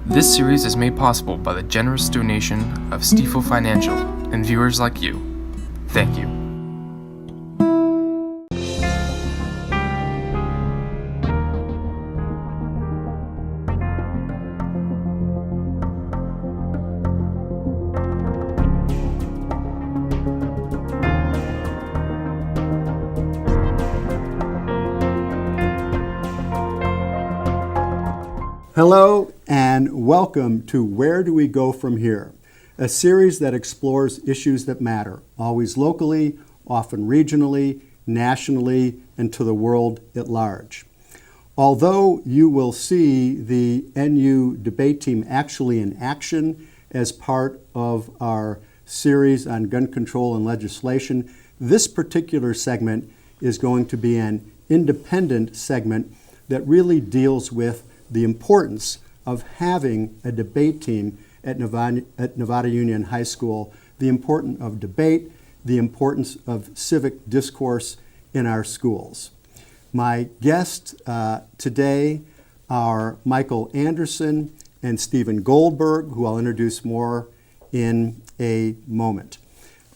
This series is made possible by the generous donation of Stifel Financial and viewers like you. Thank you. Hello and welcome to Where Do We Go From Here, a series that explores issues that matter, always locally, often regionally, nationally, and to the world at large. Although you will see the NU debate team actually in action as part of our series on gun control and legislation, this particular segment is going to be an independent segment that really deals with the importance of having a debate team at Nevada Union High School, the importance of debate, the importance of civic discourse in our schools. My guests today are Michael Anderson and Stephen Goldberg, who I'll introduce more in a moment.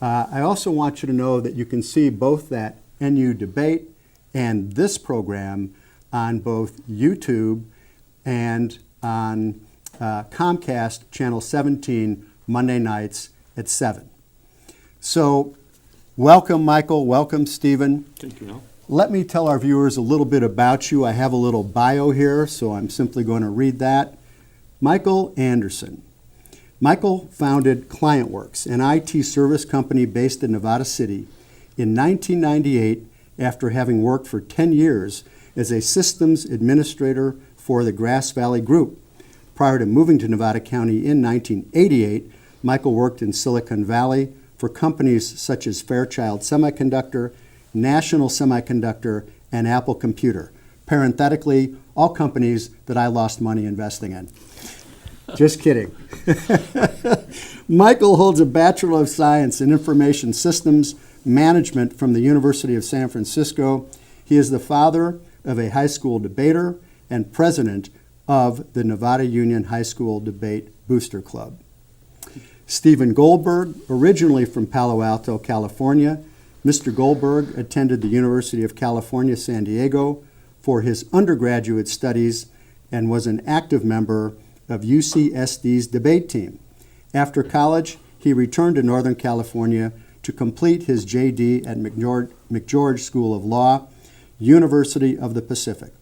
I also want you to know that you can see both that NU debate and this program on both YouTube and on Comcast Channel 17 Monday nights at 7. So welcome, Michael. Welcome, Stephen. Thank you, Al. Let me tell our viewers a little bit about you. I have a little bio here, so I'm simply going to read that. Michael Anderson. Michael founded ClientWorks, an IT service company based in Nevada City, in 1998 after having worked for 10 years as a systems administrator for the Grass Valley Group. Prior to moving to Nevada County in 1988, Michael worked in Silicon Valley for companies such as Fairchild Semiconductor, National Semiconductor, and Apple Computer. Parenthetically, all companies that I lost money investing in. Just kidding. Michael holds a Bachelor of Science in Information Systems Management from the University of San Francisco. He is the father of a high school debater and president of the Nevada Union High School Debate Booster Club. Stephen Goldberg, originally from Palo Alto, California. Mr. Goldberg attended the University of California, San Diego for his undergraduate studies and was an active member of UCSD's debate team. After college, he returned to Northern California to complete his JD at McGeorge School of Law, University of the Pacific.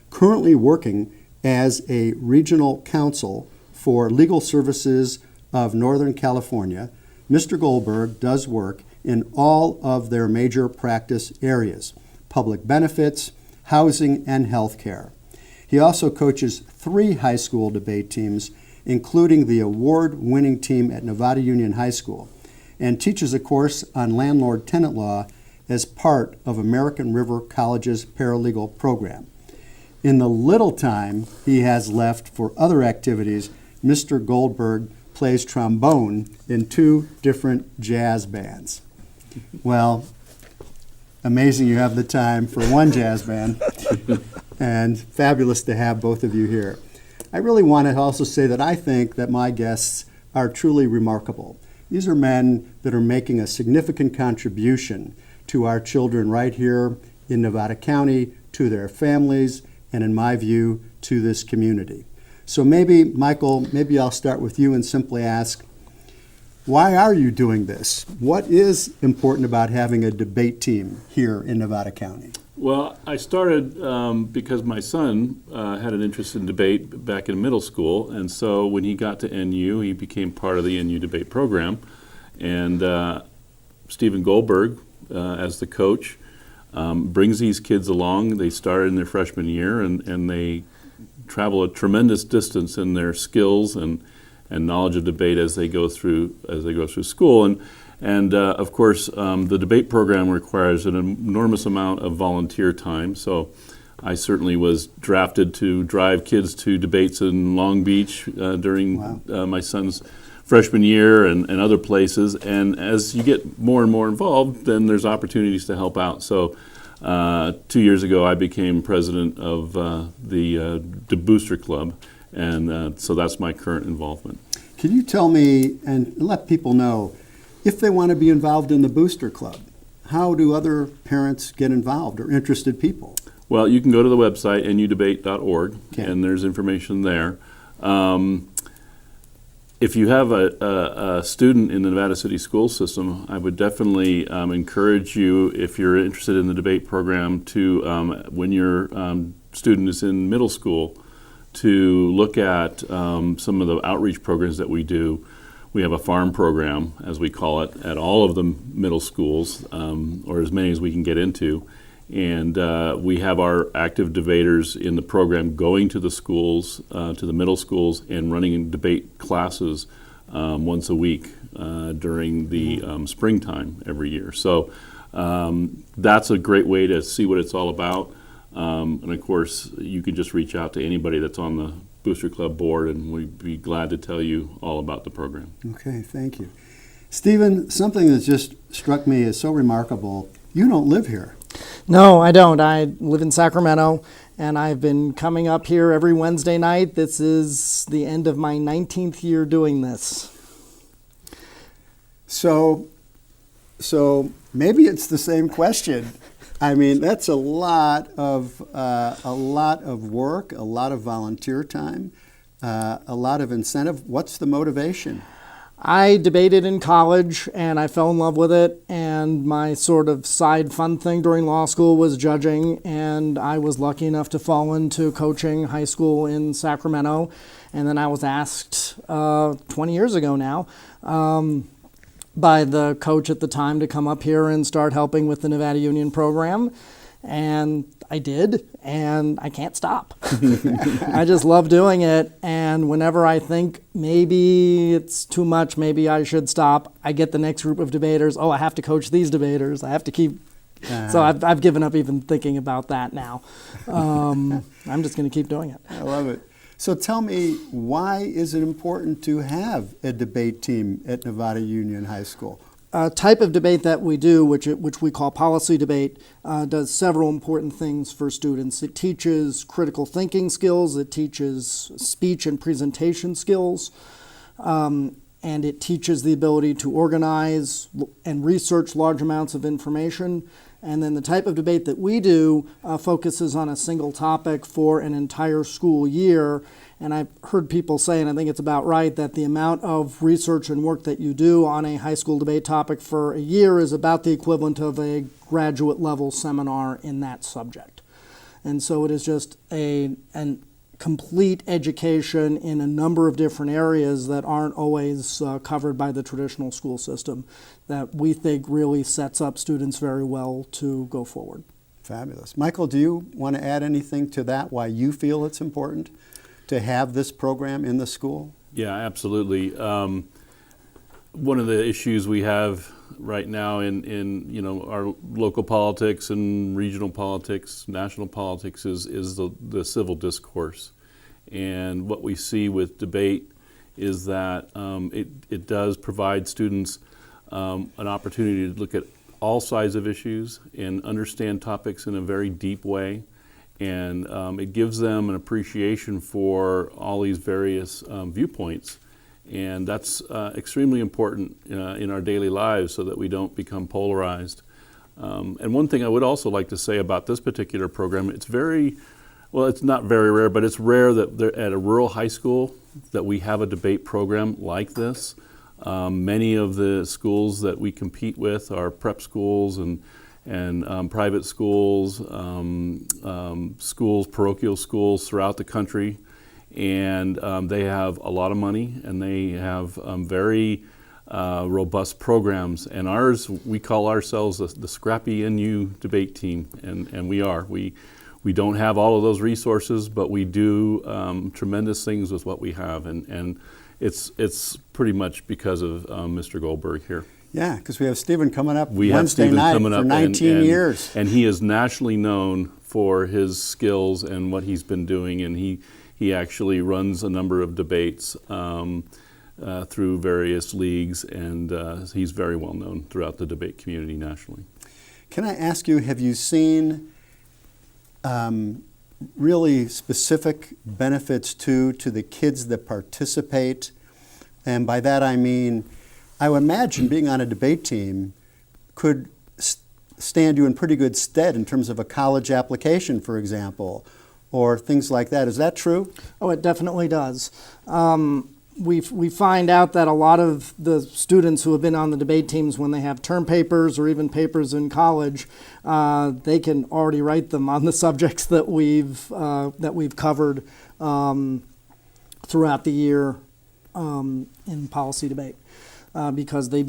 Currently working as a regional counsel for Legal Services of Northern California, Mr. Goldberg does work in all of their major practice areas: public benefits, housing, and health care. He also coaches 3 high school debate teams, including the award-winning team at Nevada Union High School, and teaches a course on landlord-tenant law as part of American River College's paralegal program. In the little time he has left for other activities, Mr. Goldberg plays trombone in 2 different jazz bands. Well, amazing you have the time for one jazz band, and fabulous to have both of you here. I really want to also say that I think that my guests are truly remarkable. These are men that are making a significant contribution to our children right here in Nevada County, to their families, and in my view, to this community. So maybe, Michael, maybe I'll start with you and simply ask, why are you doing this? What is important about having a debate team here in Nevada County? Well, I started because my son had an interest in debate back in middle school, and so when he got to NU, he became part of the NU debate program. And Stephen Goldberg, as the coach, brings these kids along. They started in their freshman year, and they travel a tremendous distance in their skills and knowledge of debate as they go through school. And of course, the debate program requires an enormous amount of volunteer time. So I certainly was drafted to drive kids to debates in Long Beach during my son's freshman year and other places. And as you get more and more involved, then there's opportunities to help out. So 2 years ago, I became president of the Booster Club. And so that's my current involvement. Can you tell me and let people know if they want to be involved in the Booster Club? How do other parents get involved or interested people? Well, you can go to the website, nudebate.org, Okay. and there's information there. If you have a student in the Nevada City school system, I would definitely encourage you, if you're interested in the debate program, to, when your student is in middle school, to look at some of the outreach programs that we do. We have a farm program, as we call it, at all of the middle schools, or as many as we can get into. And we have our active debaters in the program going to the schools, to the middle schools, and running debate classes once a week during the springtime every year. So that's a great way to see what it's all about. And of course, you can just reach out to anybody that's on the Booster Club board, and we'd be glad to tell you all about the program. Okay, thank you. Stephen, something that's just struck me as so remarkable, you don't live here. No, I don't. I live in Sacramento, and I've been coming up here every Wednesday night. This is the end of my 19th year doing this. So maybe it's the same question. I mean, that's a lot of work, a lot of volunteer time, a lot of incentive. What's the motivation? I debated in college, and I fell in love with it, and my sort of side fun thing during law school was judging, and I was lucky enough to fall into coaching high school in Sacramento, and then I was asked 20 years ago now by the coach at the time to come up here and start helping with the Nevada Union program, and I did, and I can't stop. I just love doing it, and whenever I think maybe it's too much, maybe I should stop, I get the next group of debaters. Oh, I have to coach these debaters. I have to keep. So I've given up even thinking about that now. I'm just going to keep doing it. I love it. So tell me, why is it important to have a debate team at Nevada Union High School? Type of debate that we do, which we call policy debate, does several important things for students. It teaches critical thinking skills, it teaches speech and presentation skills, and it teaches the ability to organize and research large amounts of information. And then the type of debate that we do focuses on a single topic for an entire school year. And I've heard people say, and I think it's about right, that the amount of research and work that you do on a high school debate topic for a year is about the equivalent of a graduate level seminar in that subject. And so it is just a complete education in a number of different areas that aren't always covered by the traditional school system that we think really sets up students very well to go forward. Fabulous. Michael, do you want to add anything to that, why you feel it's important to have this program in the school? Yeah, absolutely. One of the issues we have right now in our local politics and regional politics, national politics is the civil discourse. And what we see with debate is that it does provide students an opportunity to look at all sides of issues and understand topics in a very deep way. And it gives them an appreciation for all these various viewpoints. And that's extremely important in our daily lives so that we don't become polarized. And one thing I would also like to say about this particular program, it's not very rare, but it's rare that at a rural high school that we have a debate program like this. Many of the schools that we compete with are prep schools and private schools, parochial schools throughout the country. And they have a lot of money, and they have very robust programs. And ours, we call ourselves the Scrappy NU debate team, and we are. We don't have all of those resources, but we do tremendous things with what we have. And it's pretty much because of Mr. Goldberg here. Yeah, because we have Stephen coming up We have Wednesday Stephen night coming for up 19 years. And he is nationally known for his skills and what he's been doing, and he actually runs a number of debates through various leagues, and he's very well known throughout the debate community nationally. Can I ask you, have you seen really specific benefits to the kids that participate. And by that I mean, I would imagine being on a debate team could stand you in pretty good stead in terms of a college application, for example, or things like that. Is that true? Oh, it definitely does. We find out that a lot of the students who have been on the debate teams, when they have term papers or even papers in college, they can already write them on the subjects that we've covered throughout the year in policy debate, because they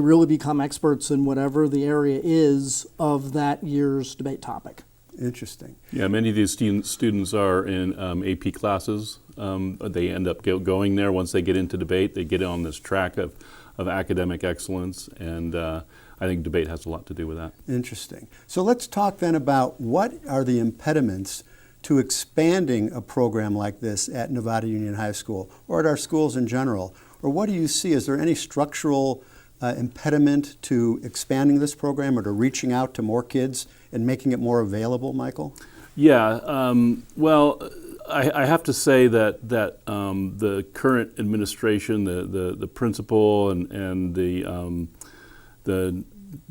really become experts in whatever the area is of that year's debate topic. Interesting. Yeah, many of these students are in AP classes. They end up going there once they get into debate. They get on this track of academic excellence, and I think debate has a lot to do with that. Interesting. So let's talk then about what are the impediments to expanding a program like this at Nevada Union High School or at our schools in general? Or what do you see? Is there any structural impediment to expanding this program or to reaching out to more kids and making it more available, Michael? Yeah, well, I have to say that the current administration, the principal and the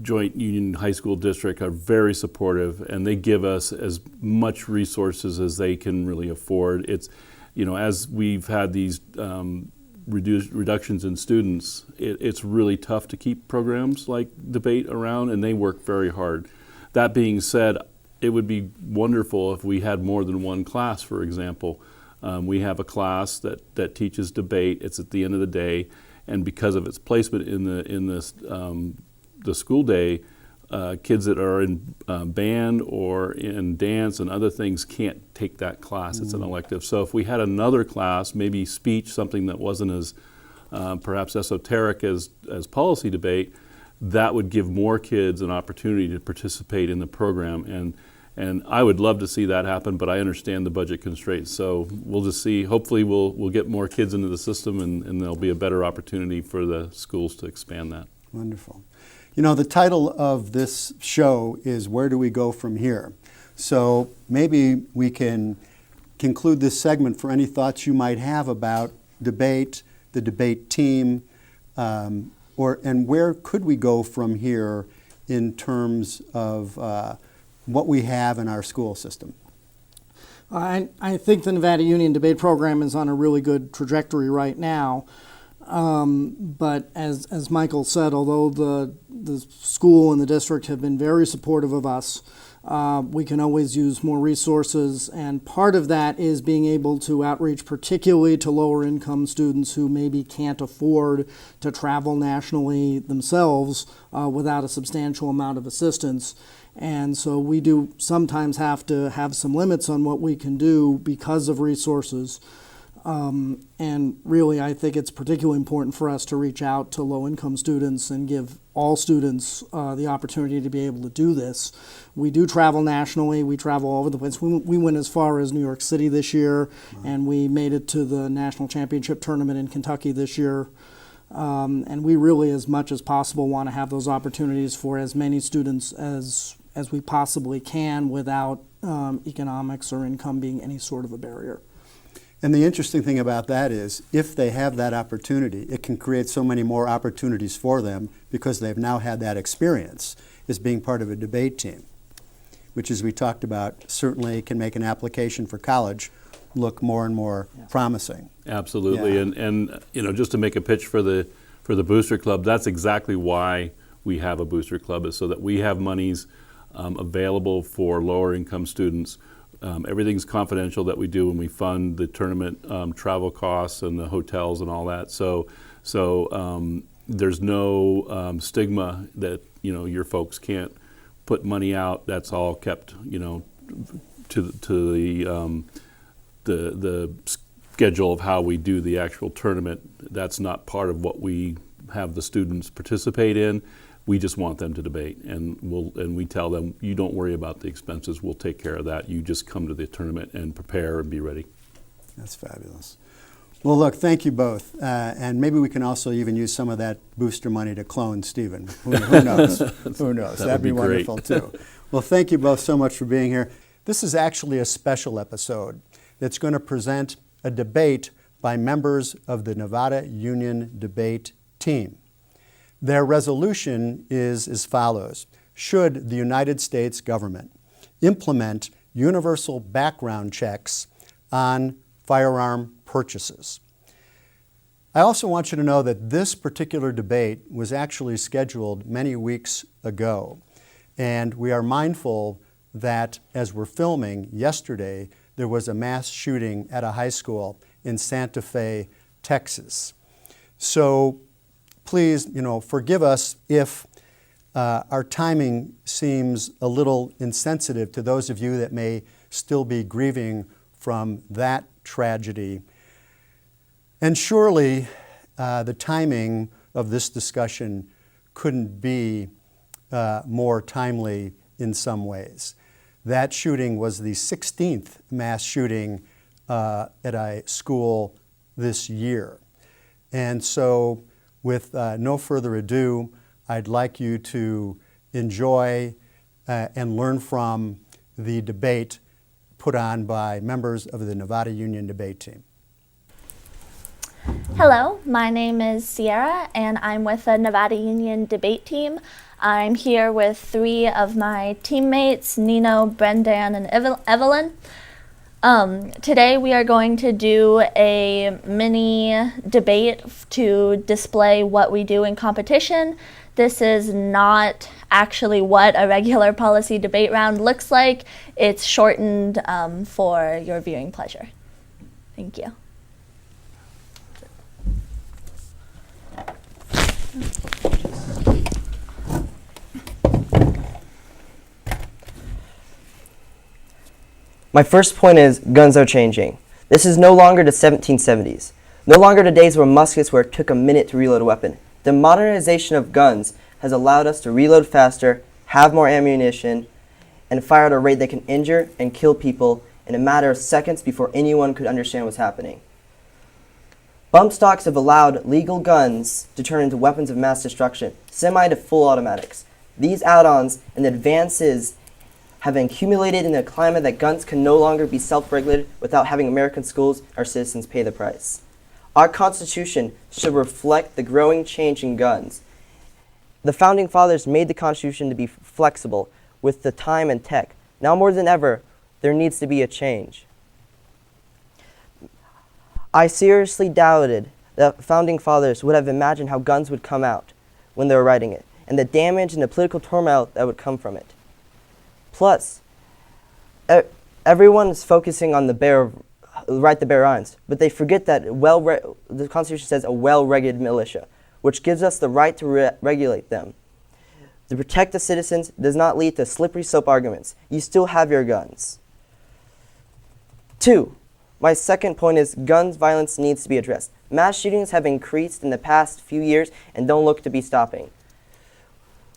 Joint Union High School District are very supportive, and they give us as much resources as they can really afford. It's, as we've had these reductions in students, it's really tough to keep programs like debate around, and they work very hard. That being said, it would be wonderful if we had more than one class, for example. We have a class that teaches debate. It's at the end of the day, and because of its placement in the school day, kids that are in band or in dance and other things can't take that class. It's an elective. So if we had another class, maybe speech, something that wasn't as perhaps esoteric as policy debate, that would give more kids an opportunity to participate in the program. And I would love to see that happen, but I understand the budget constraints. So we'll just see. Hopefully we'll get more kids into the system, and there'll be a better opportunity for the schools to expand that. Wonderful. The title of this show is Where Do We Go From Here? So maybe we can conclude this segment for any thoughts you might have about debate, the debate team, and where could we go from here in terms of what we have in our school system? I think the Nevada Union debate program is on a really good trajectory right now. But as Michael said, although the school and the district have been very supportive of us, we can always use more resources, and part of that is being able to outreach particularly to lower income students who maybe can't afford to travel nationally themselves without a substantial amount of assistance. And so we do sometimes have to have some limits on what we can do because of resources. And really, I think it's particularly important for us to reach out to low-income students and give all students the opportunity to be able to do this. We do travel nationally. We travel all over the place. We went as far as New York City this year, and we made it to the national championship tournament in Kentucky this year. And we really, as much as possible, want to have those opportunities for as many students as we possibly can without economics or income being any sort of a barrier. And the interesting thing about that is, if they have that opportunity, it can create so many more opportunities for them because they've now had that experience as being part of a debate team, which, as we talked about, certainly can make an application for college look more and more promising. Absolutely, Yeah. and just to make a pitch for the Booster Club, that's exactly why we have a Booster Club, is so that we have monies available for lower income students. Everything's confidential that we do when we fund the tournament travel costs and the hotels and all that. So there's no stigma that your folks can't put money out. That's all kept to the schedule of how we do the actual tournament. That's not part of what we have the students participate in. We just want them to debate, and we tell them, you don't worry about the expenses, we'll take care of that. You just come to the tournament and prepare and be ready. That's fabulous. Well, look, thank you both. And maybe we can also even use some of that booster money to clone Stephen. Who knows? Who knows? That That'd would be great. wonderful, too. Well, thank you both so much for being here. This is actually a special episode that's going to present a debate by members of the Nevada Union Debate Team. Their resolution is as follows: should the United States government implement universal background checks on firearm purchases? I also want you to know that this particular debate was actually scheduled many weeks ago, and we are mindful that as we're filming yesterday, there was a mass shooting at a high school in Santa Fe, Texas. So please, forgive us if our timing seems a little insensitive to those of you that may still be grieving from that tragedy. And surely the timing of this discussion couldn't be more timely in some ways. That shooting was the 16th mass shooting at a school this year. And so with no further ado, I'd like you to enjoy and learn from the debate put on by members of the Nevada Union Debate Team. Hello, my name is Sierra and I'm with the Nevada Union Debate Team. I'm here with 3 of my teammates, Nino, Brendan, and Evelyn. Today we are going to do a mini debate to display what we do in competition. This is not actually what a regular policy debate round looks like. It's shortened for your viewing pleasure. Thank you. My first point is guns are changing. This is no longer the 1770s. No longer the days where muskets where it took a minute to reload a weapon. The modernization of guns has allowed us to reload faster, have more ammunition, and fire at a rate that can injure and kill people in a matter of seconds before anyone could understand what's happening. Bump stocks have allowed legal guns to turn into weapons of mass destruction, semi to full automatics. These add-ons and advances have accumulated in a climate that guns can no longer be self-regulated without having American schools and our citizens pay the price. Our Constitution should reflect the growing change in guns. The Founding Fathers made the Constitution to be flexible with the time and tech. Now more than ever, there needs to be a change. I seriously doubted the Founding Fathers would have imagined how guns would come out when they were writing it, and the damage and the political turmoil that would come from it. Plus, everyone is focusing on the right to bear arms, but they forget that the Constitution says a well-regulated militia, which gives us the right to regulate them. To protect the citizens does not lead to slippery slope arguments. You still have your guns. 2, my second point is guns violence needs to be addressed. Mass shootings have increased in the past few years and don't look to be stopping.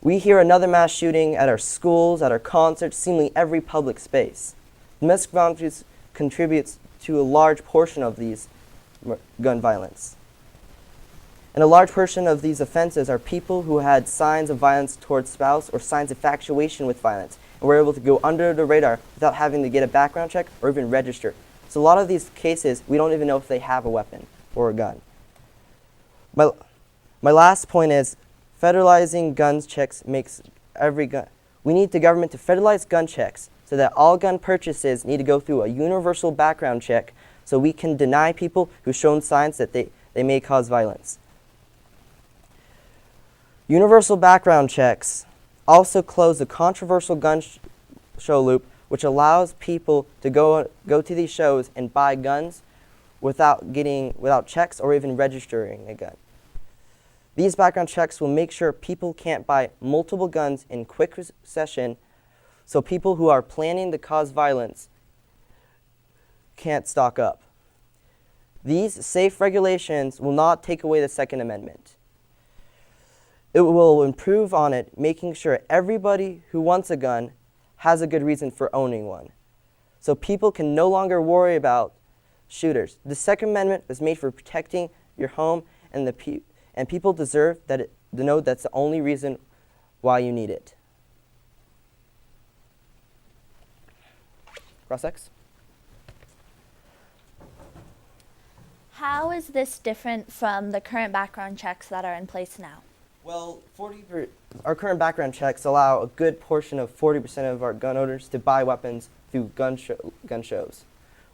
We hear another mass shooting at our schools, at our concerts, seemingly every public space. Domestic violence contributes to a large portion of these gun violence. And a large portion of these offenses are people who had signs of violence towards spouse or signs of infatuation with violence and were able to go under the radar without having to get a background check or even register. So a lot of these cases, we don't even know if they have a weapon or a gun. My last point is federalizing guns checks makes every gun. We need the government to federalize gun checks so that all gun purchases need to go through a universal background check so we can deny people who've shown signs that they may cause violence. Universal background checks also close the controversial gun show loop, which allows people to go to these shows and buy guns without checks or even registering a gun. These background checks will make sure people can't buy multiple guns in quick succession, so people who are planning to cause violence can't stock up. These safe regulations will not take away the Second Amendment. It will improve on it, making sure everybody who wants a gun has a good reason for owning one. So people can no longer worry about shooters. The Second Amendment was made for protecting your home, and people deserve to know that's the only reason why you need it. Cross-X. How is this different from the current background checks that are in place now? Well, our current background checks allow a good portion of 40% of our gun owners to buy weapons through gun shows,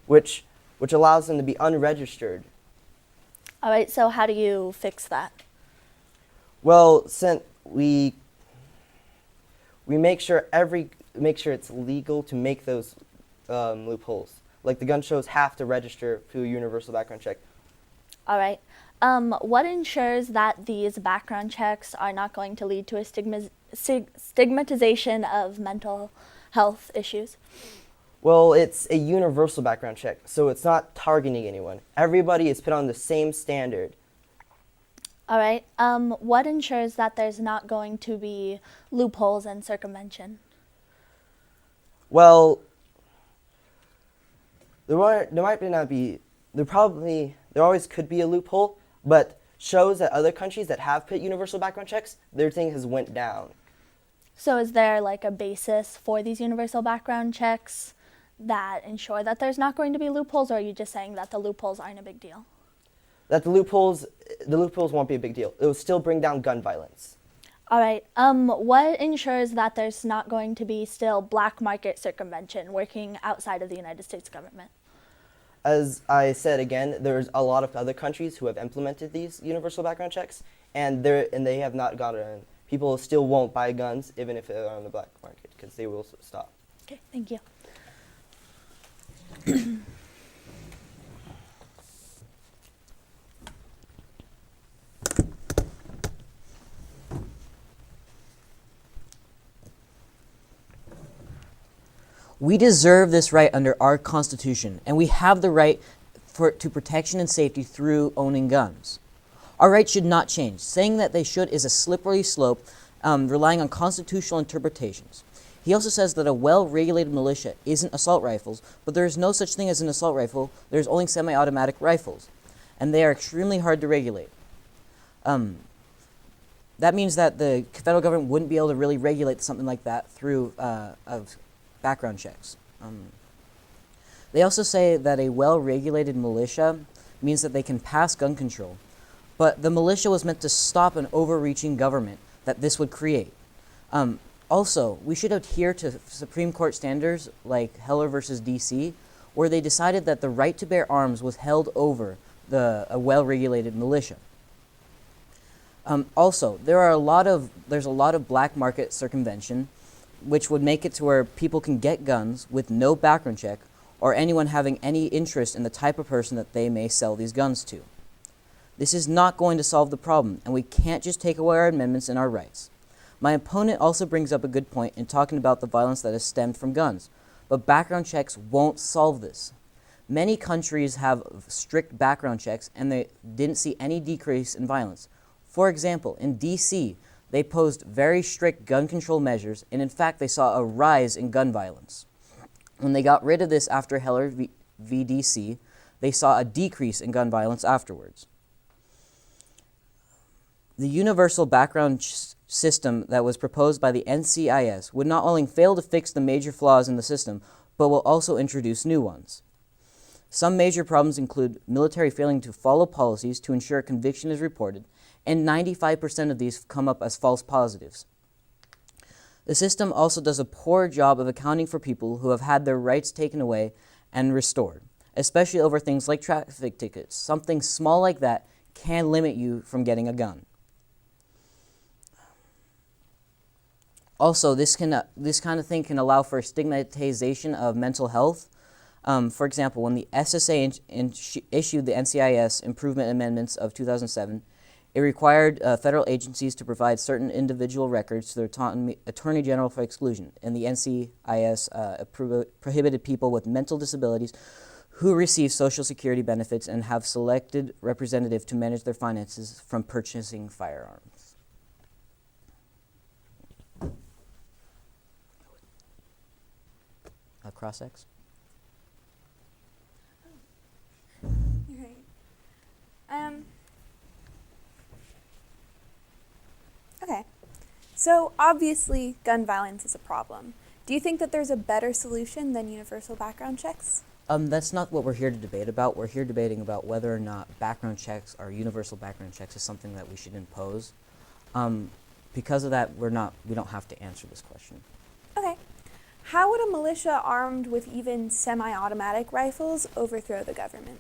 which allows them to be unregistered. All right, so how do you fix that? Well, since we make sure it's legal to make those loopholes. Like the gun shows have to register through a universal background check. All right. What ensures that these background checks are not going to lead to a stigmatization of mental health issues? Well, it's a universal background check, so it's not targeting anyone. Everybody is put on the same standard. All right. What ensures that there's not going to be loopholes and circumvention? Well, there always could be a loophole, but shows that other countries that have put universal background checks, their thing has went down. So is there like a basis for these universal background checks that ensure that there's not going to be loopholes, or are you just saying that the loopholes aren't a big deal? That the loopholes won't be a big deal. It will still bring down gun violence. All right. What ensures that there's not going to be still black market circumvention working outside of the United States government? As I said again, there's a lot of other countries who have implemented these universal background checks, and they have not gotten. People still won't buy guns even if they're on the black market because they will stop. Okay, thank you. We deserve this right under our Constitution, and we have the right to protection and safety through owning guns. Our rights should not change. Saying that they should is a slippery slope, relying on constitutional interpretations. He also says that a well-regulated militia isn't assault rifles, but there is no such thing as an assault rifle. There's only semi-automatic rifles, and they are extremely hard to regulate. That means that the federal government wouldn't be able to really regulate something like that through background checks. They also say that a well-regulated militia means that they can pass gun control, but the militia was meant to stop an overreaching government that this would create. Also, we should adhere to Supreme Court standards like Heller versus D.C., where they decided that the right to bear arms was held over a well-regulated militia. Also, there's a lot of black market circumvention, which would make it to where people can get guns with no background check or anyone having any interest in the type of person that they may sell these guns to. This is not going to solve the problem, and we can't just take away our amendments and our rights. My opponent also brings up a good point in talking about the violence that has stemmed from guns, but background checks won't solve this. Many countries have strict background checks, and they didn't see any decrease in violence. For example, in D.C., they posed very strict gun control measures, and in fact, they saw a rise in gun violence. When they got rid of this after Heller v. D.C., they saw a decrease in gun violence afterwards. The universal background system that was proposed by the NCIS would not only fail to fix the major flaws in the system, but will also introduce new ones. Some major problems include military failing to follow policies to ensure a conviction is reported, and 95% of these come up as false positives. The system also does a poor job of accounting for people who have had their rights taken away and restored, especially over things like traffic tickets. Something small like that can limit you from getting a gun. Also, this kind of thing can allow for stigmatization of mental health. For example, when the SSA issued the NCIS Improvement Amendments of 2007, it required federal agencies to provide certain individual records to the Attorney General for exclusion, and the NCIS prohibited people with mental disabilities who receive Social Security benefits and have selected representative to manage their finances from purchasing firearms. Cross-X. Okay, so obviously gun violence is a problem, Do you think that there's a better solution than universal background checks? That's not what we're here to debate about. We're here debating about whether or not background checks or universal background checks is something that we should impose. Because of that, we don't have to answer this question. Okay. How would a militia armed with even semi-automatic rifles overthrow the government?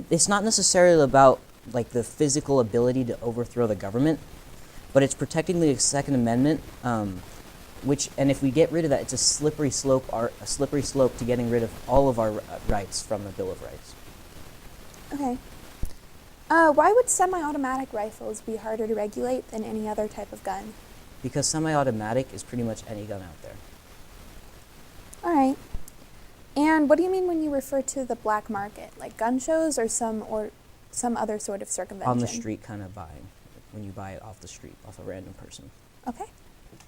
It's not necessarily about like the physical ability to overthrow the government, but it's protecting the Second Amendment, and if we get rid of that, it's a slippery slope to getting rid of all of our rights from the Bill of Rights. Okay. Why would semi-automatic rifles be harder to regulate than any other type of gun? Because semi-automatic is pretty much any gun out there. All right. And what do you mean when you refer to the black market, like gun shows or some other sort of circumvention? On the street kind of buying, when you buy it off the street, off a random person. Okay.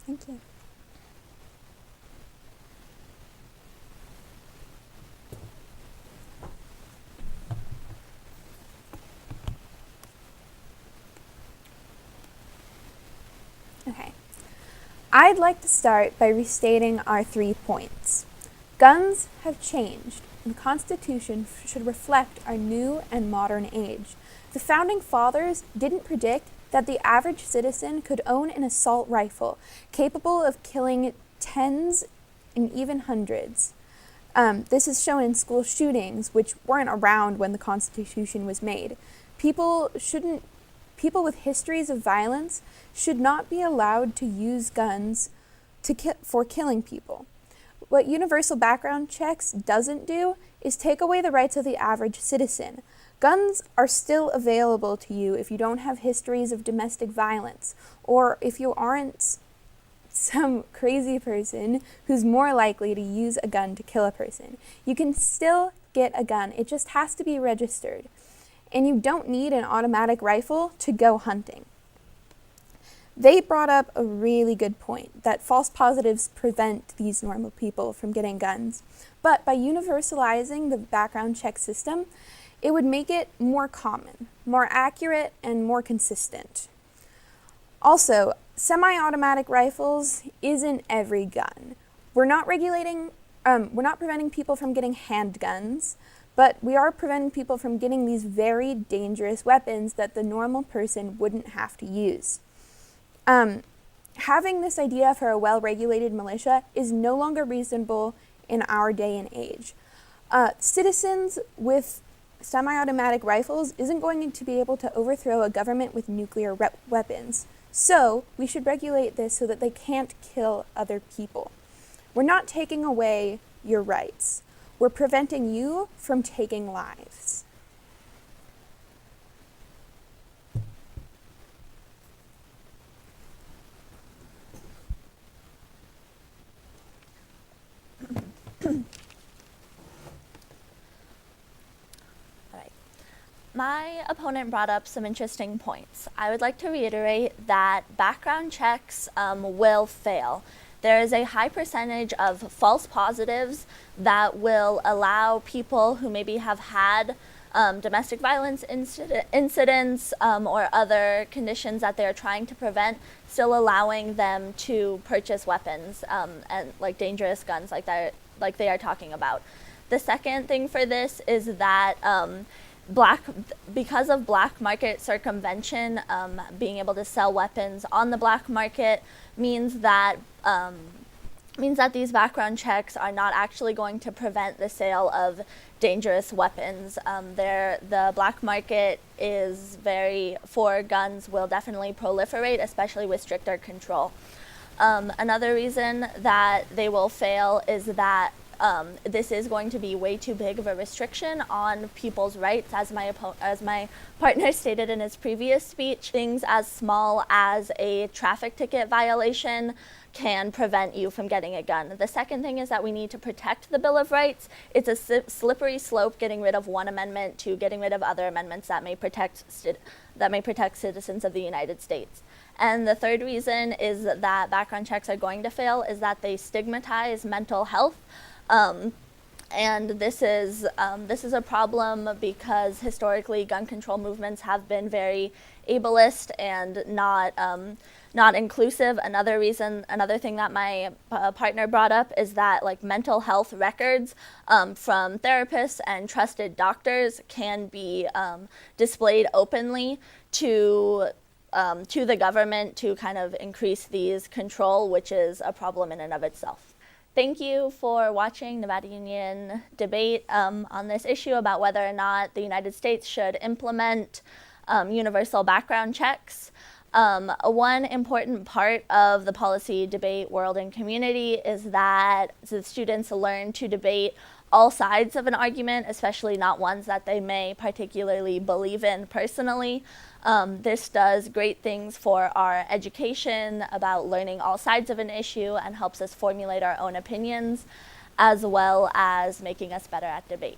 Thank you. Okay. I'd like to start by restating our 3 points. Guns have changed, and the Constitution should reflect our new and modern age. The Founding Fathers didn't predict that the average citizen could own an assault rifle capable of killing tens and even hundreds. This is shown in school shootings, which weren't around when the Constitution was made. People with histories of violence should not be allowed to use guns for killing people. What universal background checks doesn't do is take away the rights of the average citizen. Guns are still available to you if you don't have histories of domestic violence, or if you aren't some crazy person who's more likely to use a gun to kill a person. You can still get a gun, it just has to be registered. And you don't need an automatic rifle to go hunting. They brought up a really good point, that false positives prevent these normal people from getting guns. But by universalizing the background check system, it would make it more common, more accurate, and more consistent. Also, semi-automatic rifles isn't every gun. We're not preventing people from getting handguns, but we are preventing people from getting these very dangerous weapons that the normal person wouldn't have to use. Having this idea for a well-regulated militia is no longer reasonable in our day and age. Citizens with semi-automatic rifles isn't going to be able to overthrow a government with nuclear weapons. So we should regulate this so that they can't kill other people. We're not taking away your rights. We're preventing you from taking lives. My opponent brought up some interesting points. I would like to reiterate that background checks will fail. There is a high percentage of false positives that will allow people who maybe have had domestic violence incidents or other conditions that they're trying to prevent, still allowing them to purchase weapons and like dangerous guns like they are talking about. The second thing for this is that because of black market circumvention, being able to sell weapons on the black market means that these background checks are not actually going to prevent the sale of dangerous weapons. The black market for guns will definitely proliferate, especially with stricter control. Another reason that they will fail is that this is going to be way too big of a restriction on people's rights, as my partner stated in his previous speech. Things as small as a traffic ticket violation can prevent you from getting a gun. The second thing is that we need to protect the Bill of Rights. It's a slippery slope getting rid of one amendment to getting rid of other amendments that may protect citizens of the United States. And the third reason is that background checks are going to fail is that they stigmatize mental health. And this is a problem because historically gun control movements have been very ableist and not inclusive. Another thing that my partner brought up is that like mental health records from therapists and trusted doctors can be displayed openly to the government to kind of increase these control, which is a problem in and of itself. Thank you for watching Nevada Union debate on this issue about whether or not the United States should implement universal background checks. One important part of the policy debate world and community is that the students learn to debate all sides of an argument, especially not ones that they may particularly believe in personally. This does great things for our education about learning all sides of an issue and helps us formulate our own opinions, as well as making us better at debate.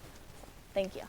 Thank you.